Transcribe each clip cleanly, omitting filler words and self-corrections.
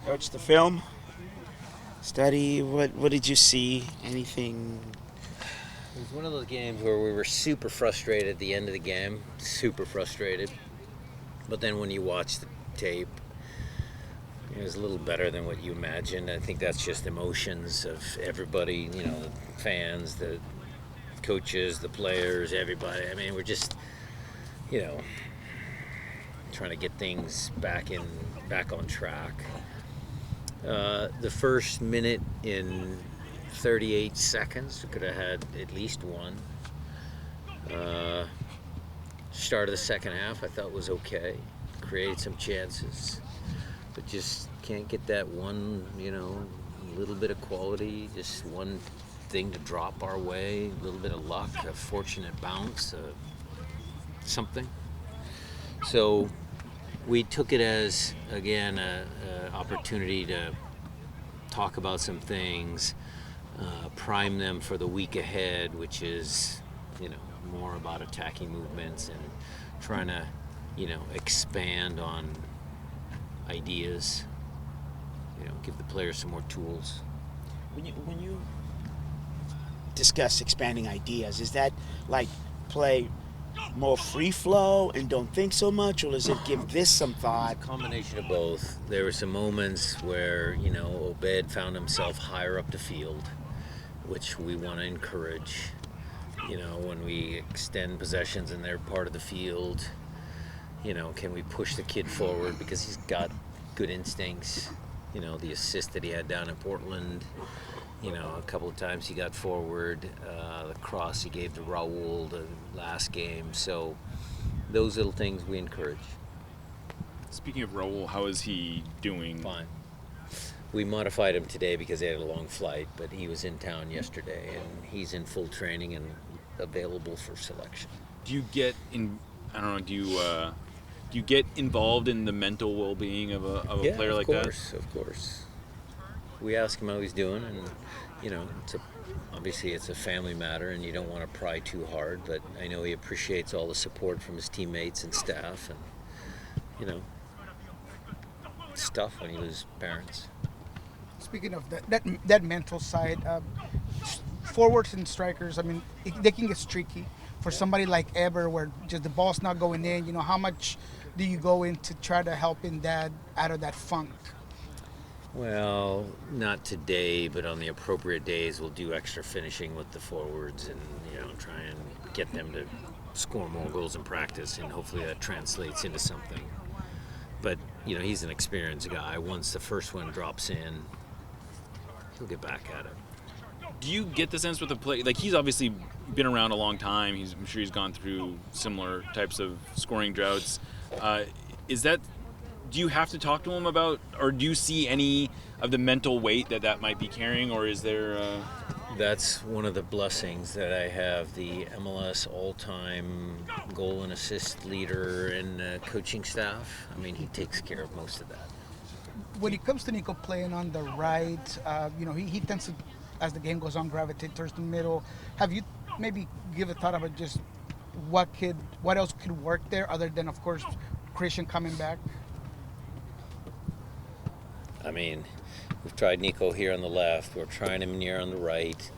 Coach, the film study. What did you see? Anything? It was one of those games where we were super frustrated at the end of the game, super frustrated. But then when you watch the tape, it was a little better than what you imagined. I think that's just emotions of everybody, the fans, the coaches, the players, everybody. I mean, we're just, you know, trying to get things back on track. The first minute in 38 seconds, we could have had at least one. Start of the second half, I thought was okay. Created some chances, but just can't get that one, little bit of quality, just one thing to drop our way, a little bit of luck, a fortunate bounce, something. So we took it as, again, an opportunity to talk about some things, prime them for the week ahead, which is, more about attacking movements and trying to, expand on ideas, give the players some more tools. When you discuss expanding ideas, is that like play more free flow and don't think so much, or does it give this some thought? A combination of both. There were some moments where, Obed found himself higher up the field, which we want to encourage. When we extend possessions in their part of the field, can we push the kid forward because he's got good instincts. The assist that he had down in Portland, a couple of times he got forward, the cross he gave to Raul the last game. So those little things we encourage. Speaking of Raul, how is he doing? Fine. We modified him today because he had a long flight, but he was in town yesterday, and he's in full training and available for selection. Do you get in? I don't know. Do you get involved in the mental well-being of a player like that? Yeah, of course. We ask him how he's doing, and obviously it's a family matter, and you don't want to pry too hard. But I know he appreciates all the support from his teammates and staff, and it's tough when you lose parents. Speaking of that mental side, forwards and strikers, I mean, they can get streaky. For somebody like Eber, where just the ball's not going in, how much do you go in to try to help in that out of that funk? Well, not today, but on the appropriate days, we'll do extra finishing with the forwards and try and get them to score more goals in practice, and hopefully that translates into something. But he's an experienced guy. Once the first one drops in, he'll get back at it. Do you get the sense with the play, like he's obviously been around a long time. I'm sure he's gone through similar types of scoring droughts. Do you have to talk to him about, or do you see any of the mental weight that might be carrying, or is there? That's one of the blessings that I have the MLS all-time goal and assist leader and coaching staff. I mean, he takes care of most of that. When it comes to Nico playing on the right, he tends to, as the game goes on, gravitate towards the middle. Have you maybe give a thought about just what else could work there other than, of course, Christian coming back? I mean, we've tried Nico here on the left. We're trying him here on the right.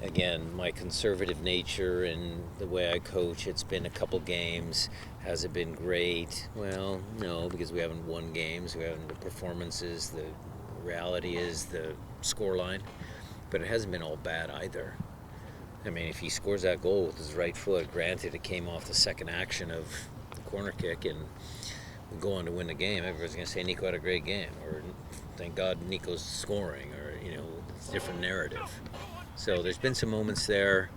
Again, my conservative nature and the way I coach, it's been a couple games. Has it been great? Well, no, because we haven't won games. We haven't the performances. The reality is the scoreline. But it hasn't been all bad either. I mean, if he scores that goal with his right foot, granted it came off the second action of the corner kick, and we go on to win the game, everyone's going to say Nico had a great game, or thank God Nico's scoring, or, it's a different narrative. So there's been some moments there.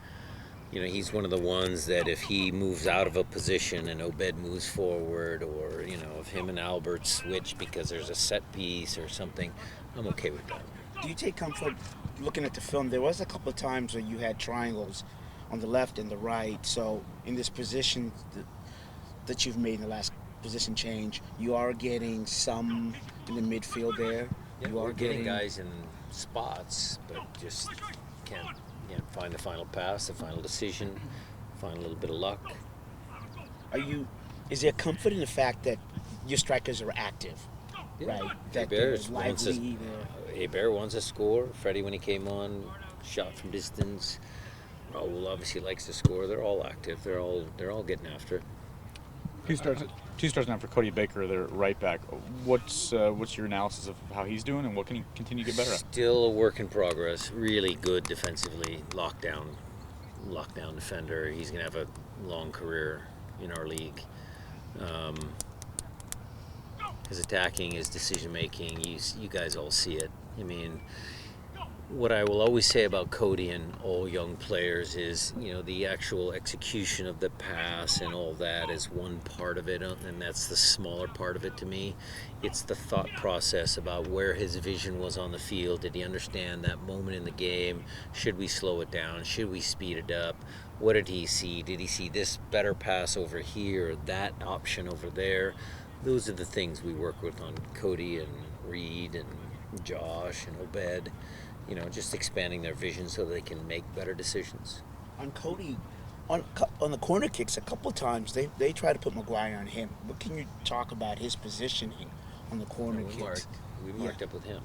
He's one of the ones that if he moves out of a position and Obed moves forward, or, if him and Albert switch because there's a set piece or something, I'm okay with that. Do you take comfort looking at the film? There was a couple of times where you had triangles on the left and the right. So in this position that you've made in the last position change, you are getting some in the midfield there. Yeah, you are getting guys in spots, but just can't find the final pass, the final decision, find a little bit of luck. Is there comfort in the fact that your strikers are active? right? That Bears they're wants to- lively. Bear wants to score. Freddie, when he came on, shot from distance. Raul obviously likes to score. They're all active. They're all getting after it. Two stars now for Cody Baker, their right back. What's your analysis of how he's doing, and what can he continue to get better at? Still a work in progress. Really good defensively. Lockdown defender. He's gonna have a long career in our league. His attacking, his decision making, you guys all see it. I mean, what I will always say about Cody and all young players is, the actual execution of the pass and all that is one part of it, and that's the smaller part of it to me. It's the thought process about where his vision was on the field. Did he understand that moment in the game? Should we slow it down? Should we speed it up? What did he see? Did he see this better pass over here, or that option over there? Those are the things we work with on Cody and Reed and Josh and Obed. Just expanding their vision so they can make better decisions. On Cody, on the corner kicks, a couple times they try to put McGuire on him. What can you talk about his positioning on the corner kicks? We marked up with him.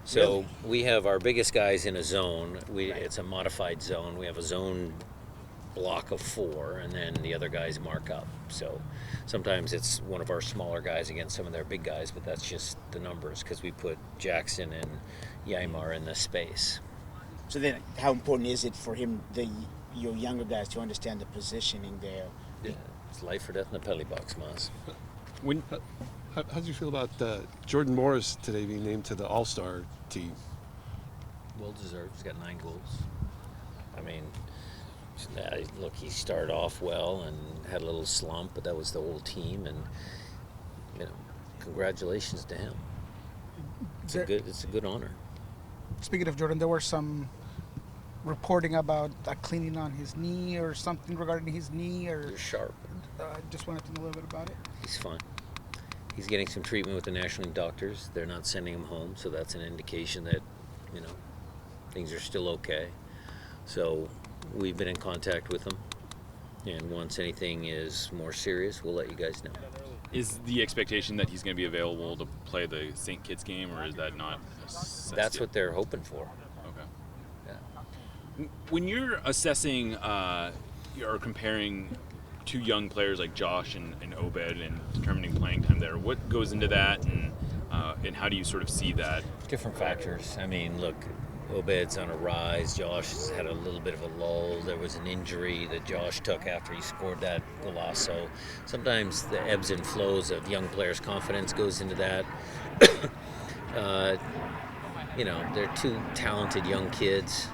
So Really? we have our biggest guys in a zone. It's a modified zone. We have a zone block of 4, and then the other guys mark up. So sometimes it's one of our smaller guys against some of their big guys, but that's just the numbers because we put Jackson and Yaimar in the space. So then, how important is it for him, your younger guys, to understand the positioning there? Yeah, it's life or death in the penalty box, Maz. When How do you feel about Jordan Morris today being named to the All-Star team? Well deserved. He's got 9 goals. I mean, look, he started off well and had a little slump, but that was the whole team, and congratulations to him. It's a good honor. Speaking of Jordan, there were some reporting about cleaning on his knee or something regarding his knee, or He's sharp. just wanted to know a little bit about it. He's fine. He's getting some treatment with the National League doctors. They're not sending him home, so that's an indication that things are still okay. So we've been in contact with him, and once anything is more serious, we'll let you guys know. is the expectation that he's going to be available to play the St. Kitts game, or is that not? That's what they're hoping for. Okay. Yeah. When you're assessing or comparing two young players like Josh and Obed and determining playing time there, what goes into that, and how do you sort of see that? Different factors. I mean, look, Obed's on a rise. Josh has had a little bit of a lull. There was an injury that Josh took after he scored that golazo. Sometimes the ebbs and flows of young players' confidence goes into that. They're two talented young kids.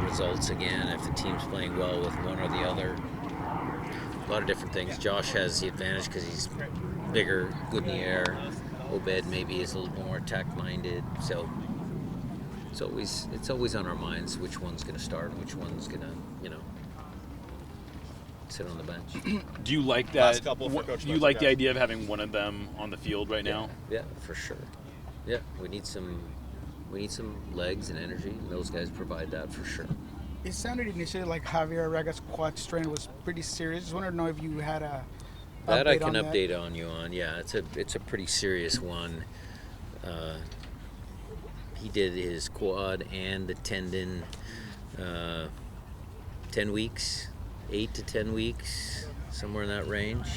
Results again if the team's playing well with one or the other. A lot of different things. Josh has the advantage because he's bigger, good in the air. Obed maybe is a little more attack-minded. So it's always on our minds which one's going to start and which one's going to, sit on the bench. Do you like that? Last couple for Coach Do you Schmetzer, like the guys. idea of having one of them on the field right now? Yeah, for sure. Yeah, we need some legs and energy, and those guys provide that for sure. It sounded initially like Javier Arrega's quad strain was pretty serious. Just wanted to know if you had a That I can on update on you on. Yeah, it's a pretty serious one. He did his quad and the tendon 10 weeks, 8 to 10 weeks, somewhere in that range.